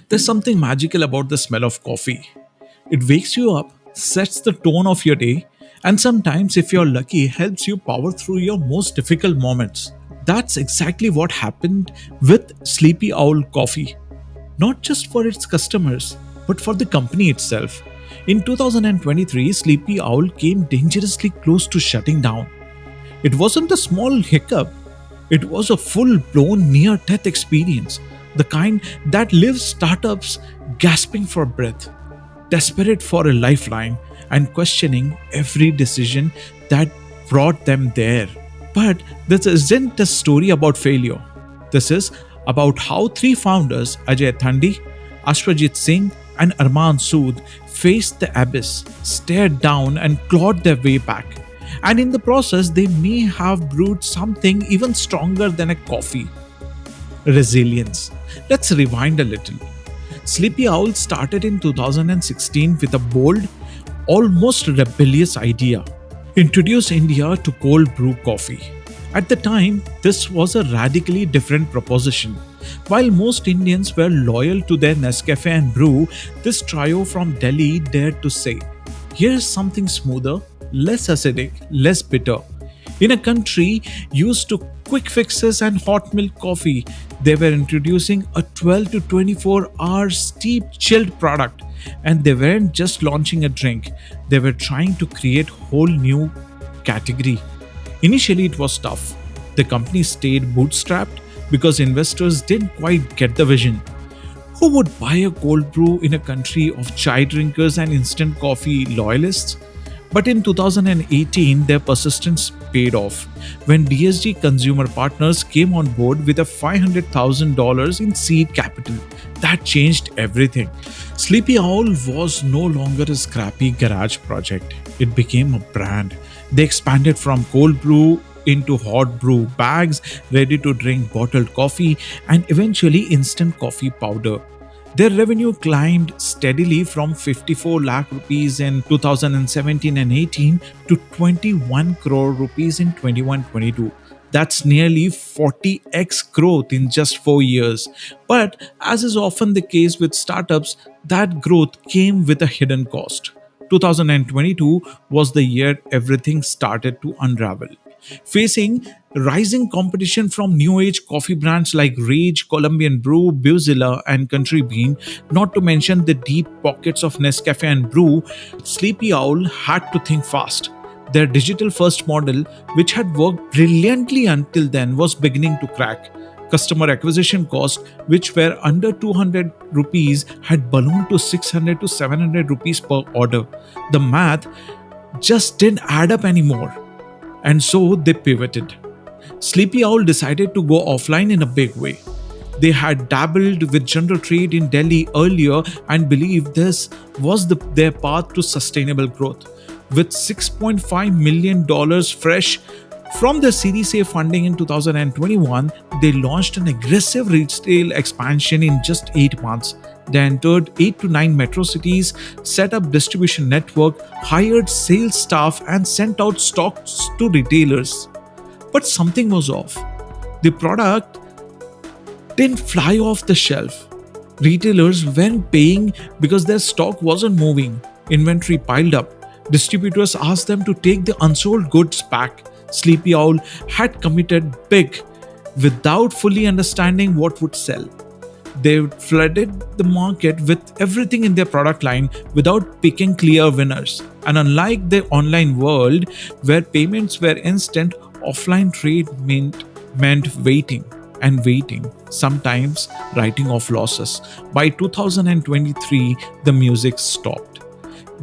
There's something magical about the smell of coffee. It wakes you up, sets the tone of your day, and sometimes, if you're lucky, helps you power through your most difficult moments. That's exactly what happened with Sleepy Owl Coffee. Not just for its customers, but for the company itself. In 2023, Sleepy Owl came dangerously close to shutting down. It wasn't a small hiccup, it was a full blown near death experience, the kind that leaves startups gasping for breath, desperate for a lifeline, and questioning every decision that brought them there. But this isn't a story about failure. This is about how three founders, Ajay Thandi, Ashwajit Singh, and Arman Sood, faced the abyss, stared down, and clawed their way back. And in the process, they may have brewed something even stronger than a coffee: resilience. Let's rewind a little. Sleepy Owl started in 2016 with a bold, almost rebellious idea: introduce India to cold brew coffee. At the time, this was a radically different proposition. While most Indians were loyal to their Nescafe and Brew, this trio from Delhi dared to say, here's something smoother, less acidic, less bitter. In a country used to quick fixes and hot milk coffee, they were introducing a 12 to 24 hour steep chilled product. And they weren't just launching a drink, they were trying to create whole new category. Initially it was tough. The company stayed bootstrapped because investors didn't quite get the vision. Who would buy a cold brew in a country of chai drinkers and instant coffee loyalists? But in 2018, their persistence paid off when DSG Consumer Partners came on board with a $500,000 in seed capital. That changed everything. Sleepy Owl was no longer a scrappy garage project. It became a brand. They expanded from cold brew into hot brew bags, ready to drink bottled coffee, and eventually instant coffee powder. Their revenue climbed steadily from 54 lakh rupees in 2017 and 18 to 21 crore rupees in 21-22. That's nearly 40x growth in just 4 years. But as is often the case with startups, that growth came with a hidden cost. 2022 was the year everything started to unravel. Facing rising competition from new age coffee brands like Rage, Colombian Brew, Buzilla, and Country Bean, not to mention the deep pockets of Nescafe and Brew, Sleepy Owl had to think fast. Their digital first model, which had worked brilliantly until then, was beginning to crack. Customer acquisition costs, which were under 200 rupees, had ballooned to 600 to 700 rupees per order. The math just didn't add up anymore. And so they pivoted. Sleepy Owl decided to go offline in a big way. They had dabbled with general trade in Delhi earlier and believed this was their path to sustainable growth. With $6.5 million fresh from their Series A funding in 2021, they launched an aggressive retail expansion in just 8 months. They entered 8 to 9 metro cities, set up distribution network, hired sales staff, and sent out stocks to retailers. But something was off. The product didn't fly off the shelf. Retailers weren't paying because their stock wasn't moving. Inventory piled up. Distributors asked them to take the unsold goods back. Sleepy Owl had committed big without fully understanding what would sell. They flooded the market with everything in their product line without picking clear winners. And unlike the online world, where payments were instant, offline trade meant waiting and waiting, sometimes writing off losses. By 2023, the music stopped.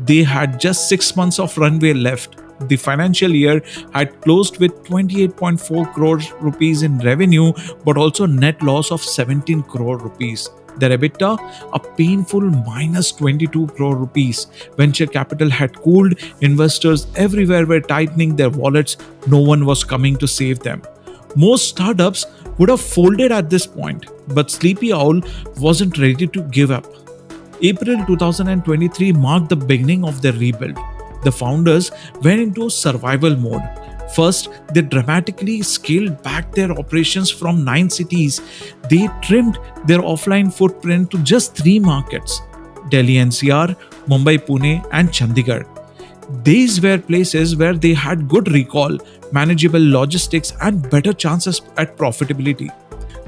They had just 6 months of runway left. The financial year had closed with 28.4 crore rupees in revenue, but also net loss of 17 crore rupees. Their EBITDA, a painful minus 22 crore rupees. Venture capital had cooled, investors everywhere were tightening their wallets, no one was coming to save them. Most startups would have folded at this point, but Sleepy Owl wasn't ready to give up. April 2023 marked the beginning of their rebuild. The founders went into survival mode. First, they dramatically scaled back their operations from 9 cities. They trimmed their offline footprint to just 3 markets: Delhi NCR, Mumbai Pune, and Chandigarh. These were places where they had good recall, manageable logistics, and better chances at profitability.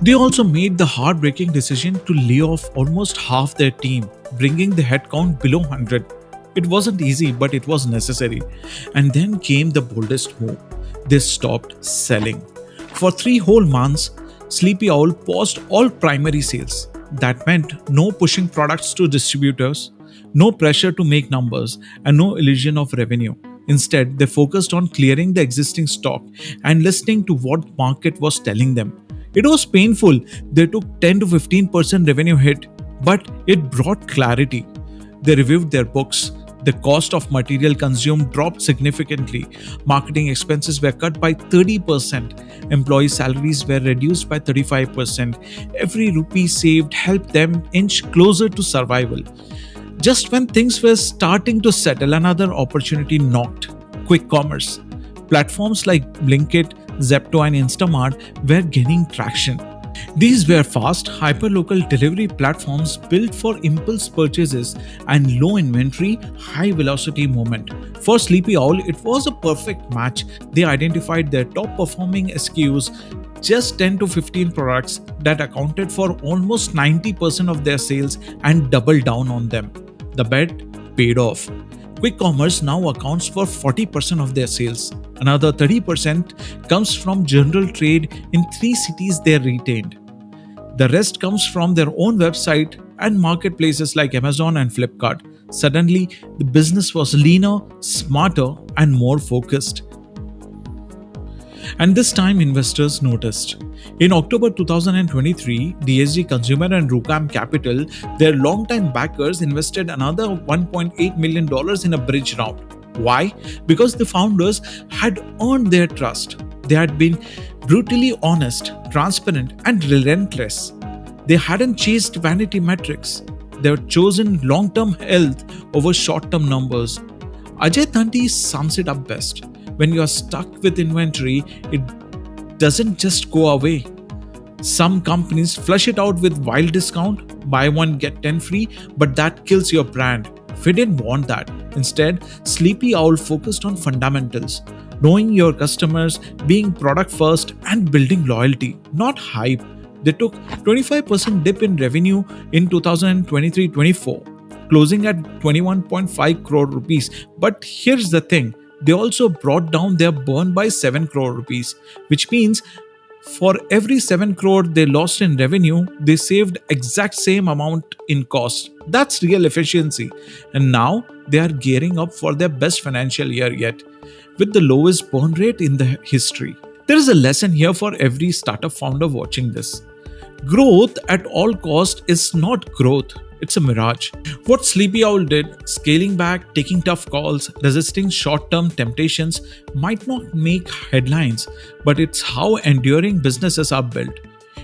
They also made the heartbreaking decision to lay off almost half their team, bringing the headcount below 100. It wasn't easy, but it was necessary. And then came the boldest move. They stopped selling. For 3 whole months, Sleepy Owl paused all primary sales. That meant no pushing products to distributors, no pressure to make numbers, and no illusion of revenue. Instead, they focused on clearing the existing stock and listening to what market was telling them. It was painful. They took 10 to 15% revenue hit, but it brought clarity. They reviewed their books. The cost of material consumed dropped significantly. Marketing expenses were cut by 30%. Employee salaries were reduced by 35%. Every rupee saved helped them inch closer to survival. Just when things were starting to settle, another opportunity knocked: quick commerce. Platforms like Blinkit, Zepto, and Instamart were gaining traction. These were fast, hyperlocal delivery platforms built for impulse purchases and low inventory, high velocity movement. For Sleepy Owl, it was a perfect match. They identified their top performing SKUs, just 10 to 15 products that accounted for almost 90% of their sales, and doubled down on them. The bet paid off. Quick commerce now accounts for 40% of their sales. Another 30% comes from general trade in 3 cities they retained. The rest comes from their own website and marketplaces like Amazon and Flipkart. Suddenly, the business was leaner, smarter, and more focused. And this time, investors noticed. In October 2023, DSG Consumer and Rucam Capital, their longtime backers, invested another $1.8 million in a bridge round. Why? Because the founders had earned their trust. They had been brutally honest, transparent, and relentless. They hadn't chased vanity metrics. They had chosen long-term health over short-term numbers. Ajay Tanti sums it up best. When you are stuck with inventory, it doesn't just go away. Some companies flush it out with wild discount, buy one get 10 free, but that kills your brand. We didn't want that. Instead, Sleepy Owl focused on fundamentals: knowing your customers, being product first, and building loyalty, not hype. They took 25% dip in revenue in 2023-24, closing at 21.5 crore rupees. But here's the thing. They also brought down their burn by 7 crore rupees, which means for every 7 crore they lost in revenue, they saved exact same amount in cost. That's real efficiency. And now they are gearing up for their best financial year yet, with the lowest burn rate in the history. There is a lesson here for every startup founder watching this. Growth at all cost is not growth. It's a mirage. What Sleepy Owl did, scaling back, taking tough calls, resisting short-term temptations, might not make headlines, but it's how enduring businesses are built.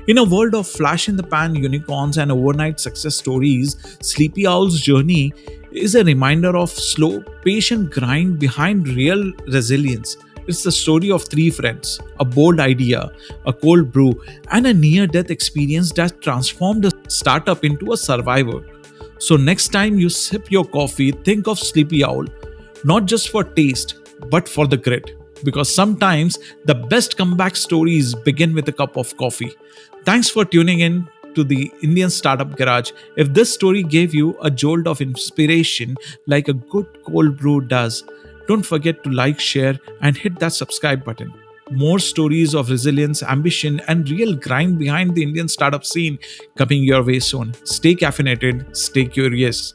In a world of flash-in-the-pan unicorns and overnight success stories, Sleepy Owl's journey is a reminder of slow, patient grind behind real resilience. It's the story of 3 friends: a bold idea, a cold brew, and a near-death experience that transformed a startup into a survivor. So next time you sip your coffee, think of Sleepy Owl, not just for taste, but for the grit. Because sometimes the best comeback stories begin with a cup of coffee. Thanks for tuning in to the Indian Startup Garage. If this story gave you a jolt of inspiration like a good cold brew does, don't forget to like, share, and hit that subscribe button. More stories of resilience, ambition, and real grind behind the Indian startup scene coming your way soon. Stay caffeinated, stay curious.